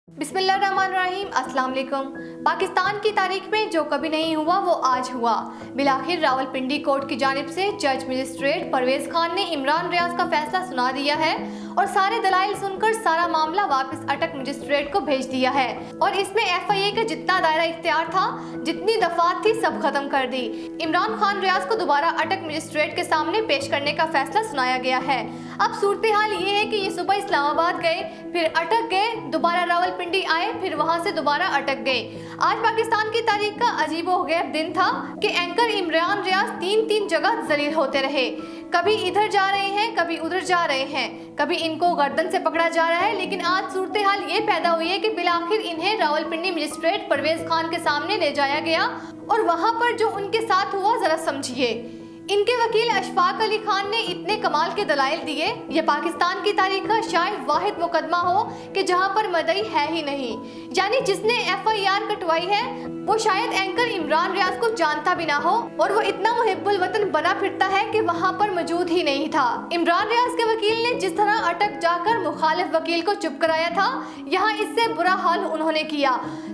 बिस्मिल्लाहिर्रहमानिर्रहीम, अस्सलाम वालेकुम। पाकिस्तान की तारीख में जो कभी नहीं हुआ वो आज हुआ। बिलाखिर रावलपिंडी कोर्ट की जानिब से जज मजिस्ट्रेट परवेज खान ने इमरान रियाज का फैसला सुना दिया है और सारे दलाइल सुनकर सारा मामला वापस अटक मजिस्ट्रेट को भेज दिया है और इसमें FIA का जितना दायरा इख्तियार था, जितनी दफात थी, सब खत्म कर दी। इमरान खान रियाज को दोबारा अटक मजिस्ट्रेट के सामने पेश करने का फैसला सुनाया गया है। अब सूरत हाल ये है कि ये सुबह इस्लामाबाद गए, फिर अटक गए, दोबारा रावलपिंडी आए, फिर वहां से दोबारा अटक गए। आज पाकिस्तान की तारीख का अजीबोगरीब दिन था कि एंकर इमरान रियाज तीन जगह जलील होते रहे। कभी इधर जा रहे हैं, कभी उधर जा रहे हैं, कभी इनको गर्दन से पकड़ा जा रहा है। लेकिन आज सूरत हाल ये पैदा हुई है कि बिलाखिर इन्हें रावलपिंडी मजिस्ट्रेट परवेज खान के सामने ले जाया गया और वहां पर जो उनके साथ हुआ जरा समझिए। इनके वकील अशफाक अली खान ने इतने कमाल के दलाइल दिए, ये पाकिस्तान की तारीख का शायद वाहिद मुकदमा हो कि जहां पर मदई है ही नहीं। यानी जिसने FIR कटवाई है वो शायद एंकर इमरान रियाज को जानता भी ना हो और वो इतना मुहिब्बुल वतन बना फिरता है कि वहां पर मौजूद ही नहीं था। इमरान रियाज के वकील ने जिस तरह अटक जाकर मुखालिफ वकील को चुप कराया था, यहाँ इससे बुरा हाल उन्होंने किया।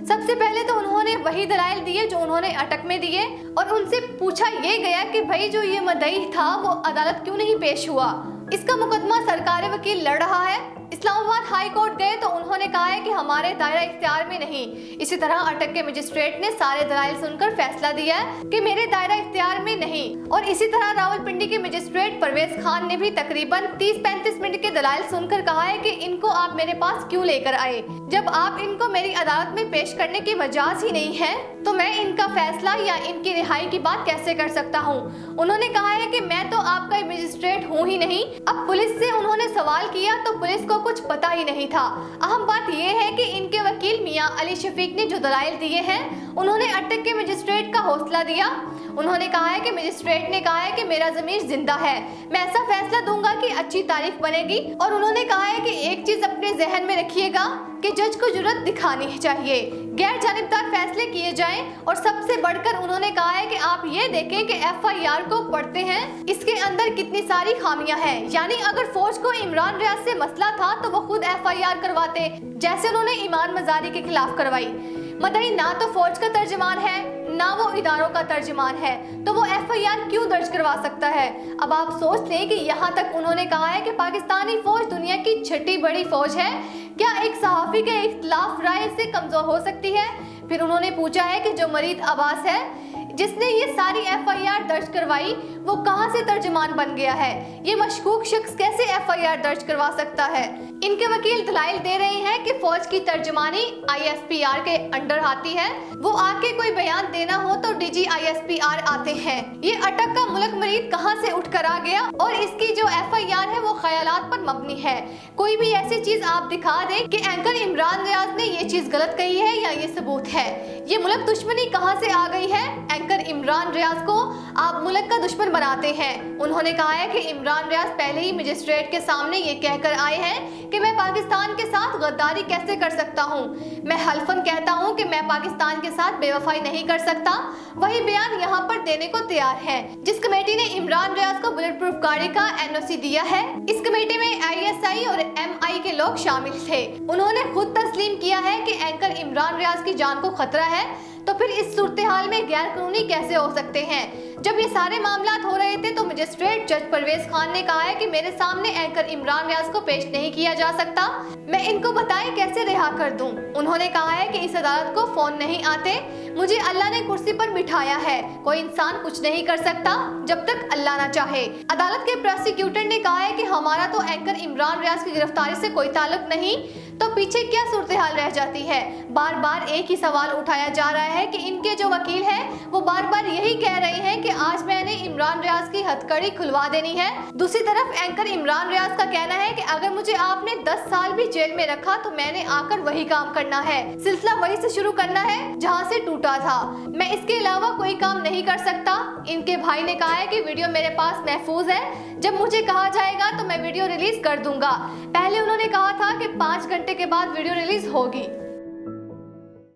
सबसे पहले तो उन्होंने वही दलाइल दिए जो उन्होंने अटक में दिए और उनसे पूछा ये गया कि भाई जो ये मदई था वो अदालत क्यों नहीं पेश हुआ। इसका मुकदमा सरकारी वकील लड़ रहा है। इस्लामाबाद हाई कोर्ट गए तो उन्होंने कहा है कि हमारे दायरा इख्तियार में नहीं। इसी तरह अटक के मजिस्ट्रेट ने सारे दलाइल सुनकर फैसला दिया है कि मेरे दायरा इख्तियार में नहीं। और इसी तरह रावलपिंडी के मजिस्ट्रेट परवेज खान ने भी तकरीबन 30-35 मिनट के दलाइल सुनकर कहा है कि इनको आप मेरे पास क्यों लेकर आए, जब आप इनको मेरी अदालत में पेश करने की वजह ही नहीं है तो मैं इनका फैसला या इनकी रिहाई की बात कैसे कर सकता हूँ। उन्होंने कहा है कि मैं तो आपका मजिस्ट्रेट हूँ ही नहीं। अब पुलिस से उन्होंने सवाल किया तो पुलिस को कुछ पता ही नहीं था। अहम बात यह है कि इनके वकील मियां अली शफीक ने जो दलाइल दिए हैं उन्होंने अटक के मजिस्ट्रेट का हौसला दिया। उन्होंने कहा है कि मजिस्ट्रेट ने कहा है कि मेरा ज़मीर जिंदा है, मैं ऐसा फैसला दूंगा कि अच्छी तारीफ बनेगी। और उन्होंने कहा है कि एक चीज अपने जहन में रखिएगा कि जज को जुर्रत दिखानी चाहिए, गैर जानिबदार फैसले किए जाएं। और सबसे बढ़कर उन्होंने कहा है कि आप ये देखें कि FIR को पढ़ते हैं, इसके अंदर कितनी सारी खामियां हैं। यानी अगर फौज को इमरान रियाज से मसला था तो वो खुद FIR करवाते, जैसे उन्होंने ईमान मजारी के खिलाफ करवाई। मदई ना तो फौज का तर्जुमान है ना वो इदारों का तर्जुमान है, तो वो FIR क्यों दर्ज करवा सकता है। अब आप सोच लें कि यहाँ तक उन्होंने कहा है कि पाकिस्तानी फौज दुनिया की छठी बड़ी फौज है, क्या एक सहाफी के इख्तिलाफ राय से कमजोर हो सकती है। फिर उन्होंने पूछा है कि जो मरीद अब्बास है जिसने ये सारी FIR दर्ज करवाई वो कहां से तर्जुमान बन गया है, ये मशकूक शख्स कैसे FIR दर्ज करवा सकता है। इनके वकील दलाइल दे रहे हैं कि फौज की तर्जुमानी ISPR के अंडर आती है, वो आके कोई बयान देना हो तो DG ISPR आते हैं। ये अटक का मुल्क मरीद कहां से उठ कर आ गया और इसकी जो FIR है वो ख्यालात पर मबनी है। कोई भी ऐसी चीज आप दिखा दें कि एंकर इमरान रियाज ने ये चीज गलत कही है या ये सबूत है। ये मुल्क दुश्मनी कहां से आ गई है। एंकर इमरान रियाज को आप मुल्क का दुश्मन बनाते हैं। उन्होंने कहा है कि इमरान रियाज पहले ही मजिस्ट्रेट के सामने ये कहकर आए हैं कि मैं पाकिस्तान के साथ गद्दारी कैसे कर सकता हूँ। मैं हल्फन कहता हूँ कि मैं पाकिस्तान के साथ बेवफाई नहीं कर सकता। वही बयान यहाँ पर देने को तैयार है। जिस कमेटी ने इमरान रियाज को बुलेट प्रूफ गाड़ी का NOC दिया है, इस कमेटी में ISI और MI के लोग शामिल थे। उन्होंने खुद तस्लीम किया है कि एंकर इमरान रियाज की जान को खतरा है, तो फिर इस सूरत हाल में गैर कानूनी कैसे हो सकते हैं। जब ये सारे मामलात हो रहे थे तो मजिस्ट्रेट जज परवेज खान ने कहा है कि मेरे सामने एंकर इमरान रियाज को पेश नहीं किया जा सकता, मैं इनको बताएं कैसे रिहा कर दूं। उन्होंने कहा है कि इस अदालत को फोन नहीं आते, मुझे अल्लाह ने कुर्सी पर बिठाया है, कोई इंसान कुछ नहीं कर सकता जब तक अल्लाह ना चाहे। अदालत के प्रोसिक्यूटर ने कहा है कि हमारा तो एंकर इमरान रियाज की गिरफ्तारी से कोई ताल्लुक नहीं, तो पीछे क्या सूरत हाल रह जाती है। बार बार एक ही सवाल उठाया जा रहा है कि इनके जो वकील हैं वो बार बार यही कह रहे हैं कि आज मैंने इमरान रियाज की हथकड़ी खुलवा देनी है। दूसरी तरफ एंकर इमरान रियाज का कहना है कि अगर मुझे आपने 10 साल भी जेल में रखा तो मैंने आकर वही काम करना है, सिलसिला वही से शुरू करना है जहाँ से टूटा था, मैं इसके अलावा कोई काम नहीं कर सकता। इनके भाई ने कहा है कि वीडियो मेरे पास महफूज है, जब मुझे कहा जाएगा तो मैं वीडियो रिलीज कर दूंगा। पहले उन्होंने कहा था कि 5 घंटे के बाद वीडियो रिलीज होगी।